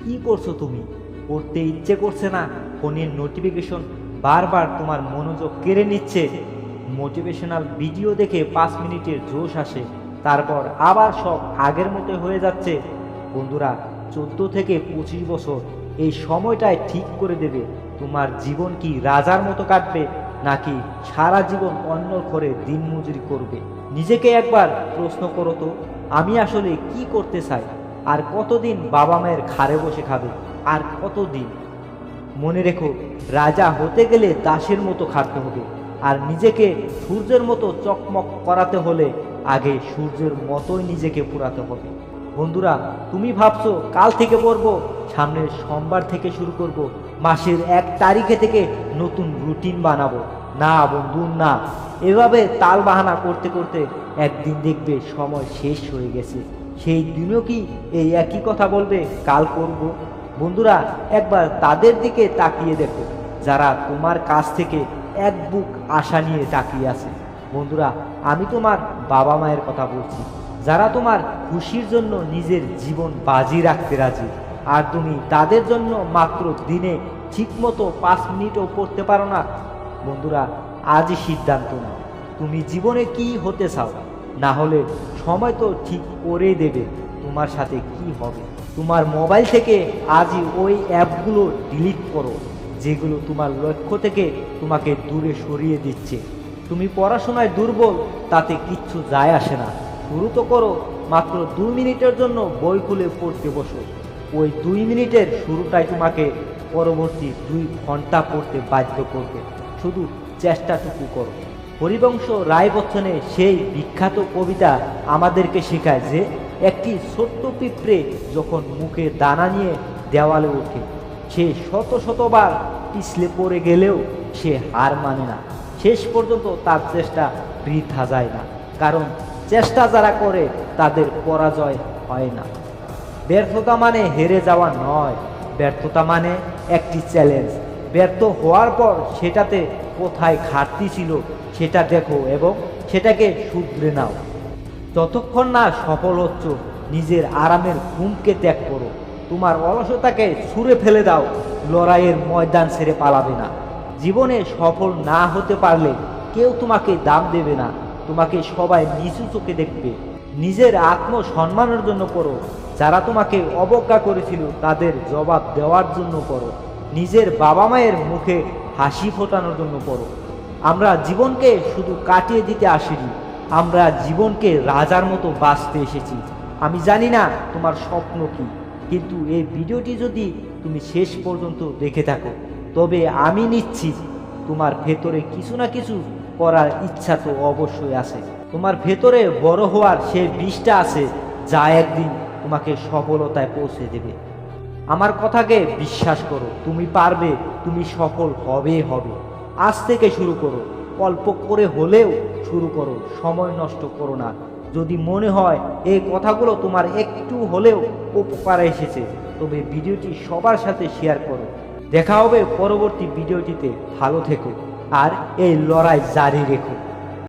কি করছো তুমি? পড়তে ইচ্ছে করছে না? ফোনের নোটিফিকেশন বারবার তোমার মনোযোগ কেড়ে নিচ্ছে। মোটিভেশনাল ভিডিও দেখে 5 মিনিটের জোশ আসে, তারপর আবার সব আগের মতো হয়ে যাচ্ছে। বন্ধুরা, 14 থেকে 25 বছর এই সময়টায় ঠিক করে দেবে তোমার জীবন কি রাজার মতো কাটবে নাকি সারা জীবন অন্য ঘরে দিনমজুরি করবে। নিজেকে একবার প্রশ্ন করো তো, আমি আসলে কি করতে চাই? আর কতদিন বাবা মায়ের ঘাড়ে বসে খাবে? আর কতদিন? মনে রেখো, রাজা হতে গেলে দাসের মতো খাটতে হবে, আর নিজেকে সূর্যের মতো চকমক করাতে হলে আগে সূর্যের মতোই নিজেকে পুরাতে হবে। বন্ধুরা, তুমি ভাবছো কাল থেকে পড়বো, সামনের সোমবার থেকে শুরু করব, মাসের 1 তারিখে থেকে নতুন রুটিন বানাবো। না বন্ধু, না। এভাবে তাল বাহানা করতে করতে একদিন দেখবে সময় শেষ হয়ে গেছে। সেই দিনও কি এই একই কথা বলবে, কাল করব? বন্ধুরা, একবার তাদের দিকে তাকিয়ে দেখো যারা তোমার কাছ থেকে এক বুক আশা নিয়ে তাকিয়ে আছে। বন্ধুরা, আমি তোমার বাবা মায়ের কথা বলছি, যারা তোমার খুশির জন্য নিজের জীবন বাজি রাখতে রাজি, আর তুমি তাদের জন্য মাত্র দিনে ঠিকমতো 5 মিনিটও পড়তে পারো না। বন্ধুরা, আজই সিদ্ধান্ত নাও, তুমি জীবনে কি হতে চাও। না হলে সময় তো ঠিক করে দেবে তোমার সাথে কি হবে। তোমার মোবাইল থেকে আজই ওই অ্যাপগুলো ডিলিট করো যেগুলো তোমার লক্ষ্য থেকে তোমাকে দূরে সরিয়ে দিচ্ছে। তুমি পড়াশোনায় দুর্বল, তাতে কিচ্ছু যায় আসে না। শুরু তো করো, মাত্র 2 মিনিটের জন্য বই খুলে পড়তে বসো। ওই 2 মিনিটের শুরুটাই তোমাকে পরবর্তী 2 ঘন্টা পড়তে বাধ্য করবে। শুধু চেষ্টাটুকু করো। হরিবংশ রায় বচ্চনের সেই বিখ্যাত কবিতা আমাদেরকে শেখায় যে একটি ছোট্ট পিঁপড়ে যখন মুখে দানা নিয়ে দেওয়ালে ওঠে, সে শত শতবার পিছলে পড়ে গেলেও সে হার মানে না। শেষ পর্যন্ত তার চেষ্টা বৃথা যায় না, কারণ চেষ্টা যারা করে তাদের পরাজয় হয় না। ব্যর্থতা মানে হেরে যাওয়া নয়, ব্যর্থতা মানে একটি চ্যালেঞ্জ। ব্যর্থ হওয়ার পর সেটাতে কোথায় ঘাটতি ছিল সেটা দেখো এবং সেটাকে শুধরে নাও। যতক্ষণ না সফল হচ্ছ, নিজের আরামের ঘুমকে ত্যাগ করো, তোমার অলসতাকে ছুঁড়ে ফেলে দাও। লড়াইয়ের ময়দান ছেড়ে পালাবে না। জীবনে সফল না হতে পারলে কেউ তোমাকে দাম দেবে না, তোমাকে সবাই নিচু চোখে দেখবে। নিজের আত্মসম্মানের জন্য পড়ো, যারা তোমাকে অবজ্ঞা করেছিল তাদের জবাব দেওয়ার জন্য পড়ো, নিজের বাবা মায়ের মুখে হাসি ফোটানোর জন্য পড়ো। আমরা জীবনকে শুধু কাটিয়ে দিতে আসিনি, আমরা জীবনকে রাজার মতো বাঁচতে এসেছি। আমি জানি না তোমার স্বপ্ন কি, কিন্তু এই ভিডিওটি যদি তুমি শেষ পর্যন্ত দেখে থাকো, তবে আমি নিশ্চিত তোমার ভেতরে কিছু না কিছু করার ইচ্ছা তো অবশ্যই আছে। তোমার ভেতরে বড় হওয়ার সে বীজটা আছে, যা একদিন তোমাকে সফলতায় পৌঁছে দেবে। আমার কথাকে বিশ্বাস করো, তুমি পারবে, তুমি সফল হবে হবে। আজ থেকে শুরু করো, অল্প করে হলেও শুরু করো, সময় নষ্ট করো না। যদি মনে হয় এই কথাগুলো তোমার একটু হলেও উপকারে এসেছে, তবে ভিডিওটি সবার সাথে শেয়ার করো। দেখা হবে পরবর্তী ভিডিওটিতে। ভালো থেকো আর এই লড়াই জারি রেখো।